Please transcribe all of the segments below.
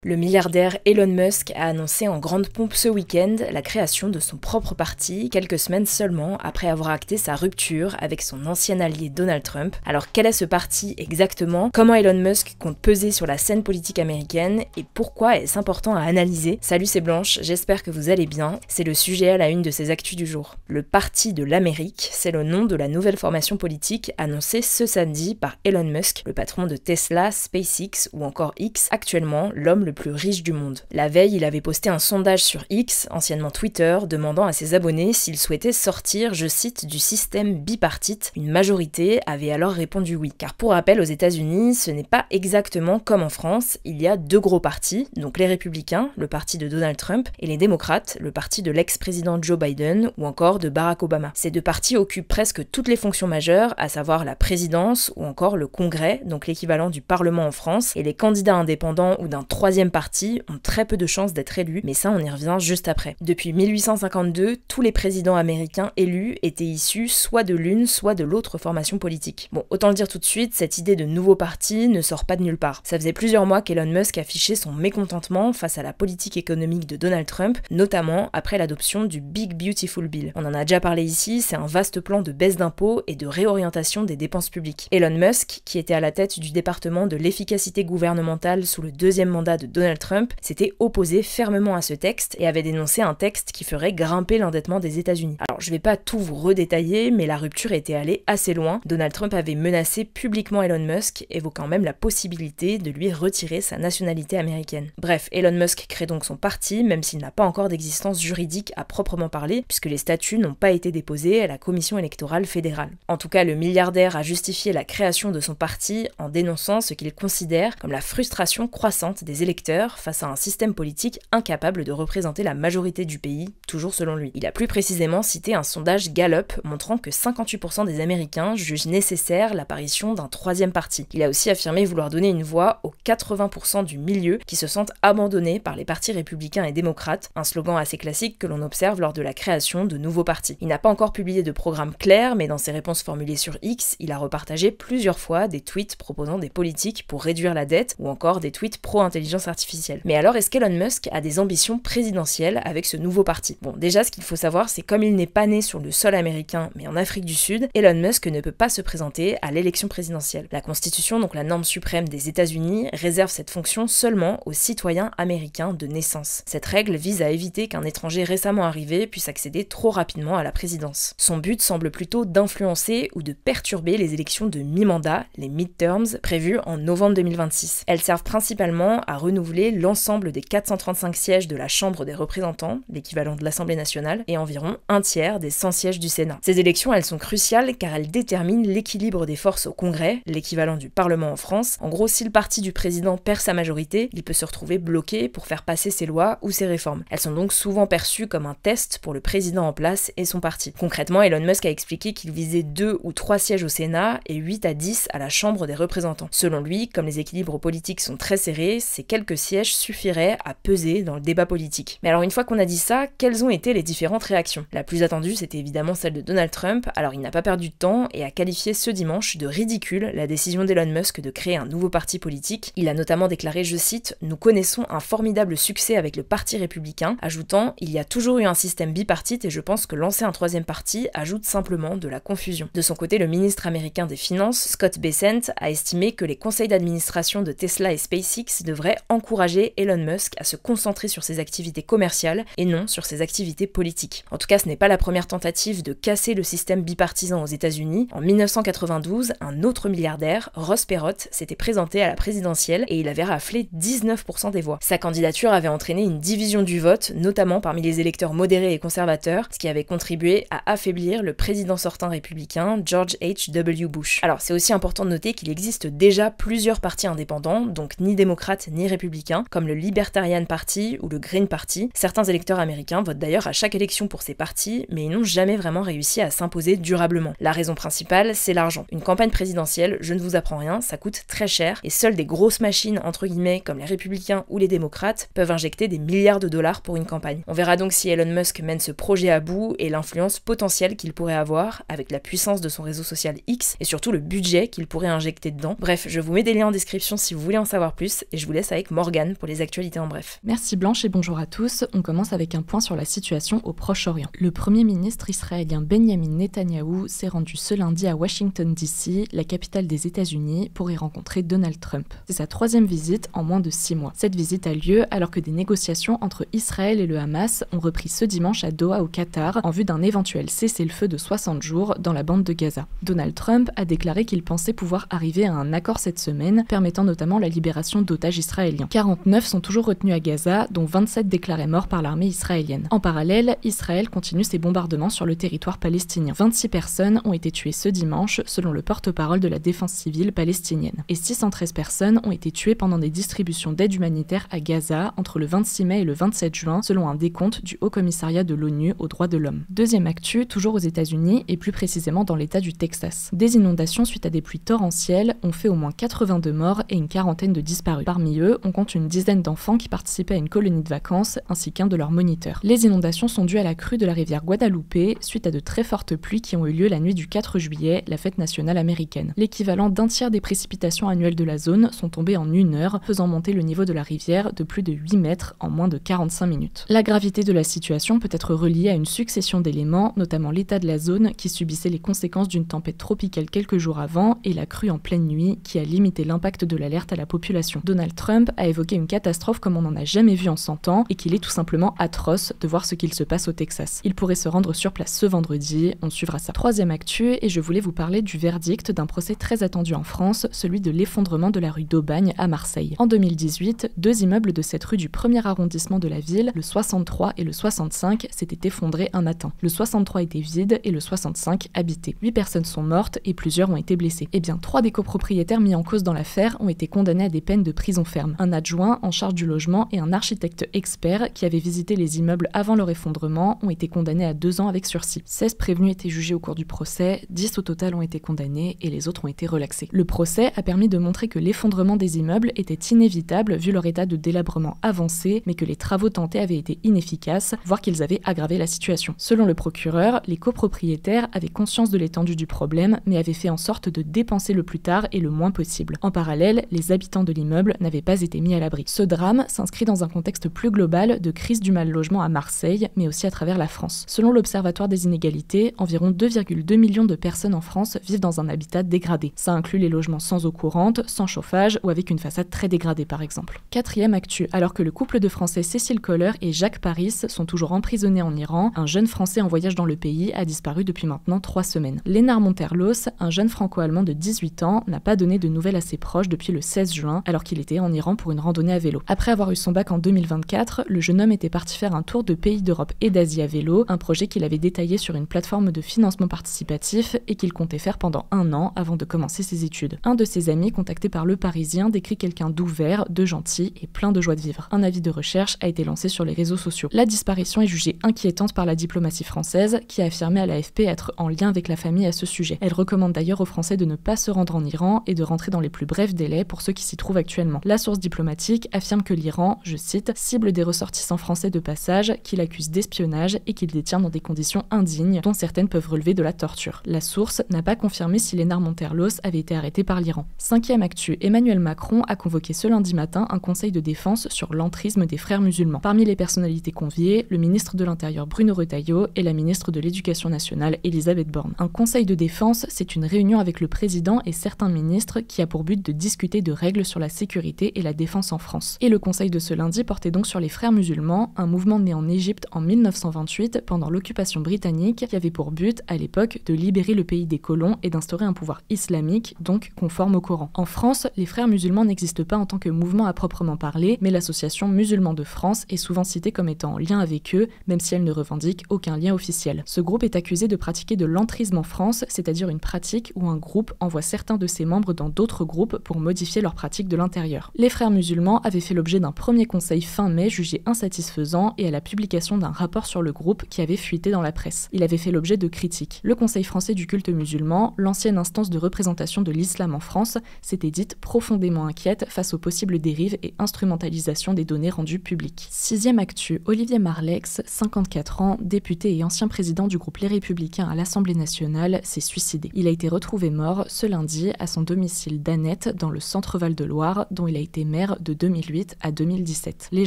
Le milliardaire Elon Musk a annoncé en grande pompe ce week-end la création de son propre parti, quelques semaines seulement après avoir acté sa rupture avec son ancien allié Donald Trump. Alors quel est ce parti exactement? Comment Elon Musk compte peser sur la scène politique américaine? Et pourquoi est-ce important à analyser? Salut, c'est Blanche, j'espère que vous allez bien. C'est le sujet à la une de ces actus du jour. Le Parti de l'Amérique, c'est le nom de la nouvelle formation politique annoncée ce samedi par Elon Musk, le patron de Tesla, SpaceX ou encore X, actuellement l'homme le plus riche du monde. La veille, il avait posté un sondage sur X, anciennement Twitter, demandant à ses abonnés s'ils souhaitaient sortir, je cite, du système bipartite. Une majorité avait alors répondu oui. Car pour rappel, aux États-Unis, ce n'est pas exactement comme en France, il y a deux gros partis, donc les républicains, le parti de Donald Trump, et les démocrates, le parti de l'ex-président Joe Biden ou encore de Barack Obama. Ces deux partis occupent presque toutes les fonctions majeures, à savoir la présidence ou encore le Congrès, donc l'équivalent du Parlement en France, et les candidats indépendants ou d'un troisième parti ont très peu de chances d'être élus, mais ça on y revient juste après. Depuis 1852, tous les présidents américains élus étaient issus soit de l'une, soit de l'autre formation politique. Bon, autant le dire tout de suite, cette idée de nouveau parti ne sort pas de nulle part. Ça faisait plusieurs mois qu'Elon Musk affichait son mécontentement face à la politique économique de Donald Trump, notamment après l'adoption du Big Beautiful Bill. On en a déjà parlé ici, c'est un vaste plan de baisse d'impôts et de réorientation des dépenses publiques. Elon Musk, qui était à la tête du département de l'efficacité gouvernementale sous le deuxième mandat de Donald Trump, s'était opposé fermement à ce texte et avait dénoncé un texte qui ferait grimper l'endettement des États-Unis. Alors je vais pas tout vous redétailler, mais la rupture était allée assez loin. Donald Trump avait menacé publiquement Elon Musk, évoquant même la possibilité de lui retirer sa nationalité américaine. Bref, Elon Musk crée donc son parti, même s'il n'a pas encore d'existence juridique à proprement parler, puisque les statuts n'ont pas été déposés à la Commission électorale fédérale. En tout cas, le milliardaire a justifié la création de son parti en dénonçant ce qu'il considère comme la frustration croissante des électeurs face à un système politique incapable de représenter la majorité du pays, toujours selon lui. Il a plus précisément cité un sondage Gallup montrant que 58% des Américains jugent nécessaire l'apparition d'un troisième parti. Il a aussi affirmé vouloir donner une voix aux 80% du milieu qui se sentent abandonnés par les partis républicains et démocrates, un slogan assez classique que l'on observe lors de la création de nouveaux partis. Il n'a pas encore publié de programme clair, mais dans ses réponses formulées sur X, il a repartagé plusieurs fois des tweets proposant des politiques pour réduire la dette ou encore des tweets pro-intelligence artificielle. Mais alors, est-ce qu'Elon Musk a des ambitions présidentielles avec ce nouveau parti? Bon, déjà, ce qu'il faut savoir, c'est comme il n'est pas né sur le sol américain, mais en Afrique du Sud, Elon Musk ne peut pas se présenter à l'élection présidentielle. La Constitution, donc la norme suprême des États-Unis, réserve cette fonction seulement aux citoyens américains de naissance. Cette règle vise à éviter qu'un étranger récemment arrivé puisse accéder trop rapidement à la présidence. Son but semble plutôt d'influencer ou de perturber les élections de mi-mandat, les midterms, prévues en novembre 2026. Elles servent principalement à renouveler l'ensemble des 435 sièges de la Chambre des représentants, l'équivalent de l'Assemblée nationale, et environ un tiers des 100 sièges du Sénat. Ces élections, elles sont cruciales car elles déterminent l'équilibre des forces au Congrès, l'équivalent du Parlement en France. En gros, si le parti du président perd sa majorité, il peut se retrouver bloqué pour faire passer ses lois ou ses réformes. Elles sont donc souvent perçues comme un test pour le président en place et son parti. Concrètement, Elon Musk a expliqué qu'il visait 2 ou 3 sièges au Sénat et 8 à 10 à la Chambre des représentants. Selon lui, comme les équilibres politiques sont très serrés, ces quelques sièges suffiraient à peser dans le débat politique. Mais alors une fois qu'on a dit ça, quelles ont été les différentes réactions? La plus attendue, c'était évidemment celle de Donald Trump, alors il n'a pas perdu de temps et a qualifié ce dimanche de ridicule la décision d'Elon Musk de créer un nouveau parti politique. Il a notamment déclaré, je cite, « Nous connaissons un formidable succès avec le parti républicain », ajoutant « Il y a toujours eu un système bipartite et je pense que lancer un troisième parti ajoute simplement de la confusion ». De son côté, le ministre américain des Finances, Scott Bessent, a estimé que les conseils d'administration de Tesla et SpaceX devraient encourager Elon Musk à se concentrer sur ses activités commerciales et non sur ses activités politiques. En tout cas, ce n'est pas la première tentative de casser le système bipartisan aux États-Unis. En 1992, un autre milliardaire, Ross Perot, s'était présenté à la présidentielle et il avait raflé 19% des voix. Sa candidature avait entraîné une division du vote, notamment parmi les électeurs modérés et conservateurs, ce qui avait contribué à affaiblir le président sortant républicain, George H.W. Bush. Alors, c'est aussi important de noter qu'il existe déjà plusieurs partis indépendants, donc ni démocrates ni républicains, comme le Libertarian Party ou le Green Party. Certains électeurs américains votent d'ailleurs à chaque élection pour ces partis, mais ils n'ont jamais vraiment réussi à s'imposer durablement. La raison principale, c'est l'argent. Une campagne présidentielle, je ne vous apprends rien, ça coûte très cher, et seules des grosses machines, entre guillemets, comme les républicains ou les démocrates, peuvent injecter des milliards de dollars pour une campagne. On verra donc si Elon Musk mène ce projet à bout et l'influence potentielle qu'il pourrait avoir, avec la puissance de son réseau social X, et surtout le budget qu'il pourrait injecter dedans. Bref, je vous mets des liens en description si vous voulez en savoir plus, et je vous laisse avec avec Morgane pour les actualités en bref. Merci Blanche et bonjour à tous. On commence avec un point sur la situation au Proche-Orient. Le premier ministre israélien Benjamin Netanyahou s'est rendu ce lundi à Washington DC, la capitale des États-Unis, pour y rencontrer Donald Trump. C'est sa 3e visite en moins de 6 mois. Cette visite a lieu alors que des négociations entre Israël et le Hamas ont repris ce dimanche à Doha au Qatar en vue d'un éventuel cessez-le-feu de 60 jours dans la bande de Gaza. Donald Trump a déclaré qu'il pensait pouvoir arriver à un accord cette semaine, permettant notamment la libération d'otages israéliens. 49 sont toujours retenus à Gaza, dont 27 déclarés morts par l'armée israélienne. En parallèle, Israël continue ses bombardements sur le territoire palestinien. 26 personnes ont été tuées ce dimanche, selon le porte-parole de la défense civile palestinienne. Et 613 personnes ont été tuées pendant des distributions d'aide humanitaire à Gaza entre le 26 mai et le 27 juin, selon un décompte du Haut Commissariat de l'ONU aux droits de l'homme. Deuxième actu, toujours aux États-Unis et plus précisément dans l'État du Texas. Des inondations suite à des pluies torrentielles ont fait au moins 82 morts et une quarantaine de disparus. Parmi eux, on compte une dizaine d'enfants qui participaient à une colonie de vacances, ainsi qu'un de leurs moniteurs. Les inondations sont dues à la crue de la rivière Guadalupe, suite à de très fortes pluies qui ont eu lieu la nuit du 4 juillet, la fête nationale américaine. L'équivalent d'un tiers des précipitations annuelles de la zone sont tombées en 1 heure, faisant monter le niveau de la rivière de plus de 8 mètres en moins de 45 minutes. La gravité de la situation peut être reliée à une succession d'éléments, notamment l'état de la zone qui subissait les conséquences d'une tempête tropicale quelques jours avant et la crue en pleine nuit qui a limité l'impact de l'alerte à la population. Donald Trump a évoqué une catastrophe comme on n'en a jamais vu en 100 ans et qu'il est tout simplement atroce de voir ce qu'il se passe au Texas. Il pourrait se rendre sur place ce vendredi, on suivra ça. Troisième actu, et je voulais vous parler du verdict d'un procès très attendu en France, celui de l'effondrement de la rue d'Aubagne à Marseille. En 2018, 2 immeubles de cette rue du 1er arrondissement de la ville, le 63 et le 65, s'étaient effondrés un matin. Le 63 était vide et le 65 habité. 8 personnes sont mortes et plusieurs ont été blessées. Eh bien, 3 des copropriétaires mis en cause dans l'affaire ont été condamnés à des peines de prison ferme. Un adjoint en charge du logement et un architecte expert qui avait visité les immeubles avant leur effondrement ont été condamnés à 2 ans avec sursis. 16 prévenus étaient jugés au cours du procès, 10 au total ont été condamnés et les autres ont été relaxés. Le procès a permis de montrer que l'effondrement des immeubles était inévitable vu leur état de délabrement avancé, mais que les travaux tentés avaient été inefficaces, voire qu'ils avaient aggravé la situation. Selon le procureur, les copropriétaires avaient conscience de l'étendue du problème, mais avaient fait en sorte de dépenser le plus tard et le moins possible. En parallèle, les habitants de l'immeuble n'avaient pas été mis à l'abri. Ce drame s'inscrit dans un contexte plus global de crise du mal-logement à Marseille, mais aussi à travers la France. Selon l'Observatoire des inégalités, environ 2,2 millions de personnes en France vivent dans un habitat dégradé. Ça inclut les logements sans eau courante, sans chauffage ou avec une façade très dégradée par exemple. Quatrième actu, alors que le couple de Français Cécile Kohler et Jacques Paris sont toujours emprisonnés en Iran, un jeune Français en voyage dans le pays a disparu depuis maintenant 3 semaines. Lénard Monterlos, un jeune franco-allemand de 18 ans, n'a pas donné de nouvelles à ses proches depuis le 16 juin, alors qu'il était en Iran pour une randonnée à vélo. Après avoir eu son bac en 2024, le jeune homme était parti faire un tour de pays d'Europe et d'Asie à vélo, un projet qu'il avait détaillé sur une plateforme de financement participatif et qu'il comptait faire pendant 1 an avant de commencer ses études. Un de ses amis, contacté par Le Parisien, décrit quelqu'un d'ouvert, de gentil et plein de joie de vivre. Un avis de recherche a été lancé sur les réseaux sociaux. La disparition est jugée inquiétante par la diplomatie française, qui a affirmé à l'AFP être en lien avec la famille à ce sujet. Elle recommande d'ailleurs aux Français de ne pas se rendre en Iran et de rentrer dans les plus brefs délais pour ceux qui s'y trouvent actuellement. La source diplomatique affirme que l'Iran, je cite, cible des ressortissants français de passage qu'il accuse d'espionnage et qu'il détient dans des conditions indignes, dont certaines peuvent relever de la torture. La source n'a pas confirmé si Lénard Monterlos avait été arrêté par l'Iran. Cinquième actu, Emmanuel Macron a convoqué ce lundi matin un conseil de défense sur l'entrisme des frères musulmans. Parmi les personnalités conviées, le ministre de l'Intérieur Bruno Retailleau et la ministre de l'Éducation nationale Elisabeth Borne. Un conseil de défense, c'est une réunion avec le président et certains ministres qui a pour but de discuter de règles sur la sécurité et la défense en France. Et le conseil de ce lundi portait donc sur les frères musulmans, un mouvement né en Égypte en 1928 pendant l'occupation britannique qui avait pour but, à l'époque, de libérer le pays des colons et d'instaurer un pouvoir islamique, donc conforme au Coran. En France, les frères musulmans n'existent pas en tant que mouvement à proprement parler, mais l'association Musulmans de France est souvent citée comme étant en lien avec eux, même si elle ne revendique aucun lien officiel. Ce groupe est accusé de pratiquer de l'entrisme en France, c'est-à-dire une pratique où un groupe envoie certains de ses membres dans d'autres groupes pour modifier leurs pratiques de l'intérieur. Les frères musulmans avaient fait l'objet d'un premier conseil fin mai jugé insatisfaisant et à la publication d'un rapport sur le groupe qui avait fuité dans la presse. Il avait fait l'objet de critiques. Le Conseil français du culte musulman, l'ancienne instance de représentation de l'islam en France, s'était dite profondément inquiète face aux possibles dérives et instrumentalisation des données rendues publiques. Sixième actu, Olivier Marleix, 54 ans, député et ancien président du groupe Les Républicains à l'Assemblée nationale, s'est suicidé. Il a été retrouvé mort ce lundi à son domicile d'Annette dans le centre Val-de-Loire, dont il a été maire mer de 2008 à 2017. Les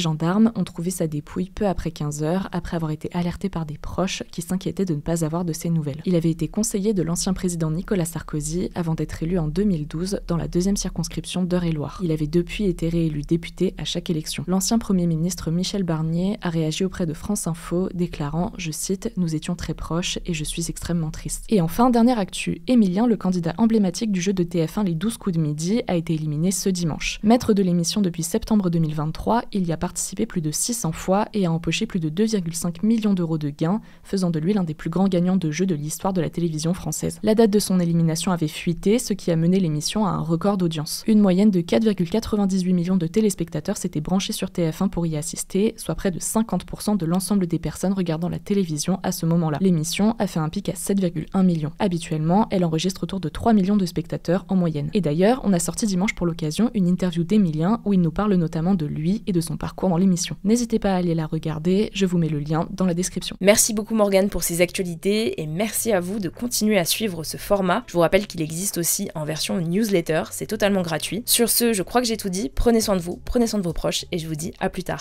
gendarmes ont trouvé sa dépouille peu après 15 heures, après avoir été alertés par des proches qui s'inquiétaient de ne pas avoir de ses nouvelles. Il avait été conseiller de l'ancien président Nicolas Sarkozy avant d'être élu en 2012 dans la 2e circonscription d'Eure-et-Loir. Il avait depuis été réélu député à chaque élection. L'ancien Premier ministre Michel Barnier a réagi auprès de France Info, déclarant, je cite, « Nous étions très proches et je suis extrêmement triste ». Et enfin, dernière actu, Emilien, le candidat emblématique du jeu de TF1 Les 12 coups de midi, a été éliminé ce dimanche. Maître de l'émission depuis septembre 2023, il y a participé plus de 600 fois et a empoché plus de 2,5 millions d'euros de gains, faisant de lui l'un des plus grands gagnants de jeux de l'histoire de la télévision française. La date de son élimination avait fuité, ce qui a mené l'émission à un record d'audience. Une moyenne de 4,98 millions de téléspectateurs s'étaient branchés sur TF1 pour y assister, soit près de 50% de l'ensemble des personnes regardant la télévision à ce moment-là. L'émission a fait un pic à 7,1 millions. Habituellement, elle enregistre autour de 3 millions de spectateurs en moyenne. Et d'ailleurs, on a sorti dimanche pour l'occasion une interview d'Emilien où il nous parle notamment de lui et de son parcours dans l'émission. N'hésitez pas à aller la regarder, je vous mets le lien dans la description. Merci beaucoup Morgane pour ces actualités et merci à vous de continuer à suivre ce format. Je vous rappelle qu'il existe aussi en version newsletter, c'est totalement gratuit. Sur ce, je crois que j'ai tout dit, prenez soin de vous, prenez soin de vos proches et je vous dis à plus tard.